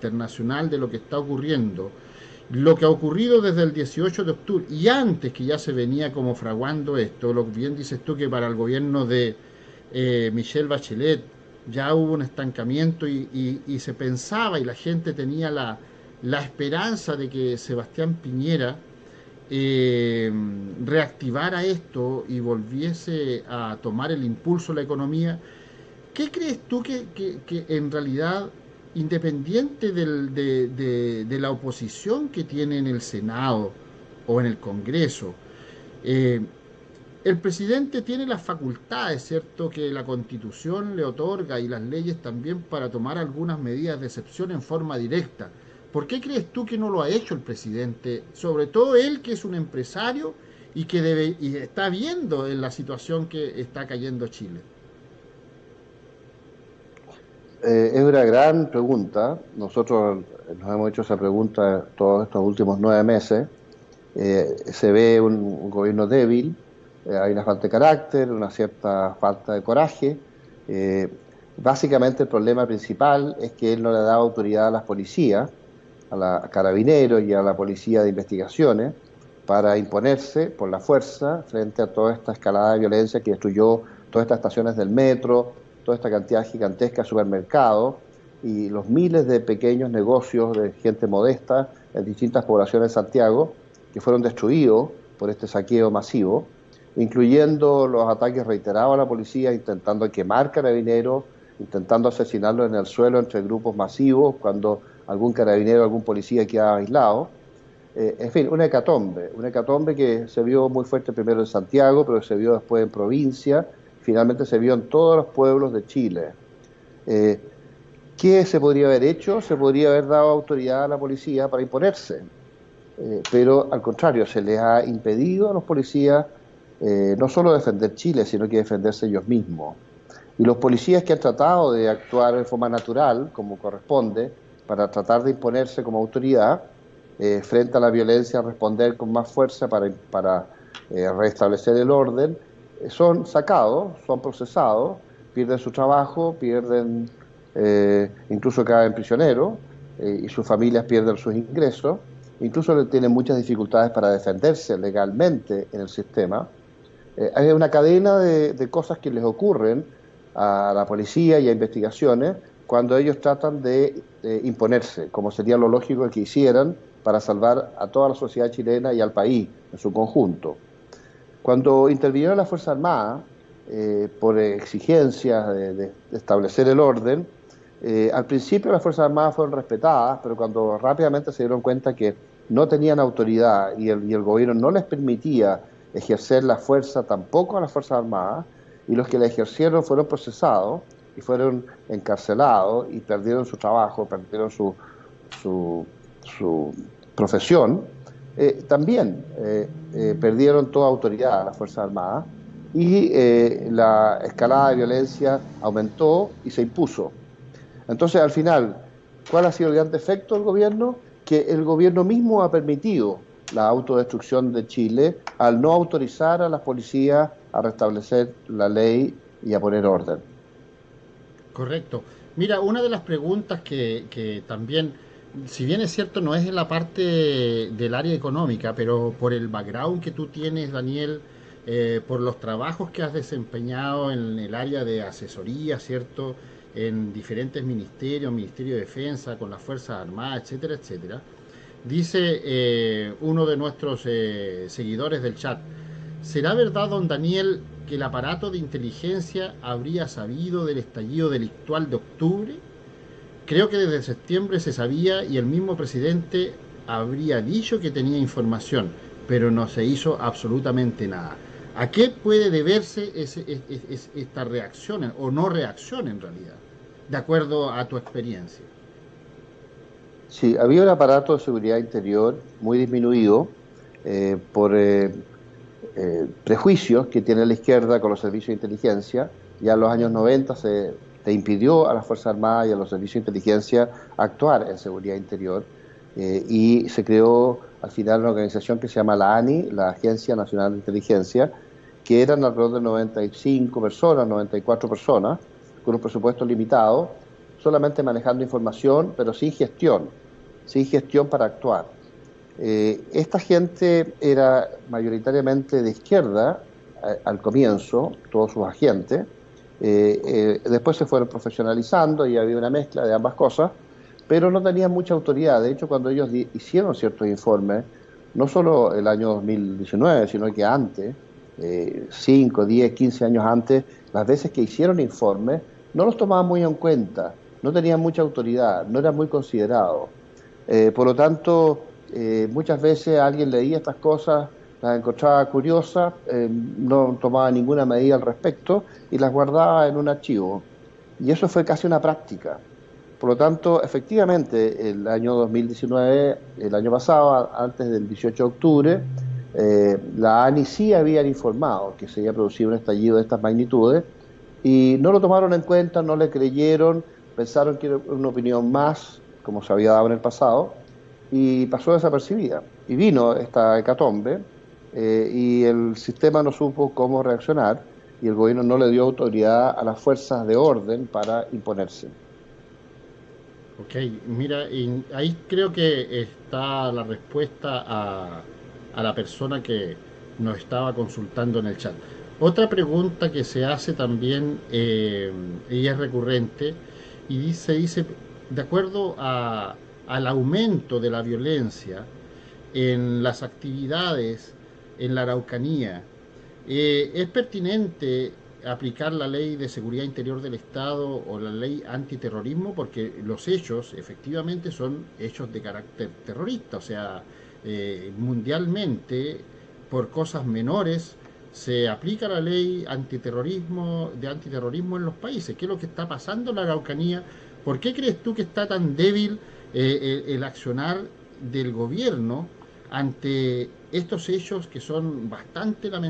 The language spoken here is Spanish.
internacional de lo que está ocurriendo, lo que ha ocurrido desde el 18 de octubre y antes que ya se venía como fraguando esto, lo que bien dices tú que para el gobierno de Michelle Bachelet ya hubo un estancamiento y se pensaba y la gente tenía la esperanza de que Sebastián Piñera eh, reactivara esto y volviese a tomar el impulso de la economía. ¿Qué crees tú que en realidad, independiente de la oposición que tiene en el Senado o en el Congreso, eh, el presidente tiene las facultades, ¿cierto?, que la Constitución le otorga y las leyes también para tomar algunas medidas de excepción en forma directa? ¿Por qué crees tú que no lo ha hecho el presidente? Sobre todo él, que es un empresario y que y está viendo en la situación que está cayendo Chile. Es una gran pregunta. Nosotros nos hemos hecho esa pregunta todos estos últimos 9 meses. Se ve un gobierno débil, hay una falta de carácter, una cierta falta de coraje. Eh, Básicamente el problema principal es que él no le da autoridad a las policías, a carabineros y a la policía de investigaciones para imponerse por la fuerza frente a toda esta escalada de violencia que destruyó todas estas estaciones del metro, toda esta cantidad gigantesca de supermercados y los miles de pequeños negocios de gente modesta en distintas poblaciones de Santiago que fueron destruidos por este saqueo masivo, incluyendo los ataques reiterados a la policía, intentando quemar carabineros, intentando asesinarlos en el suelo entre grupos masivos, cuando algún carabinero, algún policía quedaba aislado. En fin, una hecatombe que se vio muy fuerte primero en Santiago, pero se vio después en provincia, finalmente se vio en todos los pueblos de Chile. Eh, ¿Qué se podría haber hecho? Se podría haber dado autoridad a la policía para imponerse, pero al contrario, se les ha impedido a los policías no solo defender Chile, sino que defenderse ellos mismos. Y los policías que han tratado de actuar de forma natural, como corresponde, para tratar de imponerse como autoridad, frente a la violencia, responder con más fuerza para restablecer el orden, son sacados, son procesados, pierden su trabajo, pierden, incluso caen prisioneros, y sus familias pierden sus ingresos, incluso tienen muchas dificultades para defenderse legalmente en el sistema. Hay una cadena de cosas que les ocurren a la policía y a investigaciones cuando ellos tratan de imponerse, como sería lo lógico que hicieran para salvar a toda la sociedad chilena y al país en su conjunto. Cuando intervinieron las Fuerzas Armadas, por exigencias de establecer el orden, al principio las Fuerzas Armadas fueron respetadas, pero cuando rápidamente se dieron cuenta que no tenían autoridad y el gobierno no les permitía ejercer la fuerza tampoco a las Fuerzas Armadas, y los que la ejercieron fueron procesados y fueron encarcelados y perdieron su trabajo, perdieron su, su profesión, también perdieron toda autoridad a las Fuerzas Armadas y la escalada de violencia aumentó y se impuso. Entonces, al final, ¿cuál ha sido el gran defecto del gobierno? Que el gobierno mismo ha permitido la autodestrucción de Chile al no autorizar a las policías a restablecer la ley y a poner orden. Correcto. Mira, una de las preguntas que también, si bien es cierto, no es en la parte del área económica, pero por el background que tú tienes, Daniel, por los trabajos que has desempeñado en el área de asesoría, ¿cierto? En diferentes ministerios, Ministerio de Defensa, con las Fuerzas Armadas, etcétera, etcétera. Dice uno de nuestros seguidores del chat, ¿será verdad, don Daniel, que el aparato de inteligencia habría sabido del estallido delictual de octubre? Creo que desde septiembre se sabía y el mismo presidente habría dicho que tenía información, pero no se hizo absolutamente nada. ¿A qué puede deberse esta reacción o no reacción en realidad, de acuerdo a tu experiencia? Sí, había un aparato de seguridad interior muy disminuido por prejuicios que tiene la izquierda con los servicios de inteligencia. Ya en los años 90 se impidió a las Fuerzas Armadas y a los servicios de inteligencia actuar en seguridad interior, y se creó al final una organización que se llama la ANI, la Agencia Nacional de Inteligencia, que eran alrededor de 95 personas, 94 personas, con un presupuesto limitado, solamente manejando información, pero sin gestión para actuar. Esta gente era mayoritariamente de izquierda al comienzo, todos sus agentes. Después se fueron profesionalizando y había una mezcla de ambas cosas, pero no tenían mucha autoridad. De hecho, cuando ellos hicieron ciertos informes, no solo el año 2019, sino que antes, 5, 10, 15 años antes, las veces que hicieron informes, no los tomaban muy en cuenta, no tenían mucha autoridad, no eran muy considerados. Por lo tanto, muchas veces alguien leía estas cosas, las encontraba curiosas, no tomaba ninguna medida al respecto y las guardaba en un archivo. Y eso fue casi una práctica. Por lo tanto, efectivamente, el año 2019, el año pasado, antes del 18 de octubre, la ANI sí habían informado que se había producido un estallido de estas magnitudes y no lo tomaron en cuenta, no le creyeron, pensaron que era una opinión más, como se había dado en el pasado, y pasó desapercibida. Y vino esta hecatombe y el sistema no supo cómo reaccionar y el gobierno no le dio autoridad a las fuerzas de orden para imponerse. Ok, mira, ahí creo que está la respuesta a la persona que nos estaba consultando en el chat. Otra pregunta que se hace también, y es recurrente, y dice, de acuerdo al aumento de la violencia en las actividades en la Araucanía, ¿es pertinente aplicar la ley de seguridad interior del Estado o la ley antiterrorismo? Porque los hechos efectivamente son hechos de carácter terrorista, o sea, mundialmente, por cosas menores, se aplica la ley antiterrorismo en los países. ¿Qué es lo que está pasando en la Araucanía? ¿Por qué crees tú que está tan débil el accionar del gobierno ante estos hechos que son bastante lamentables?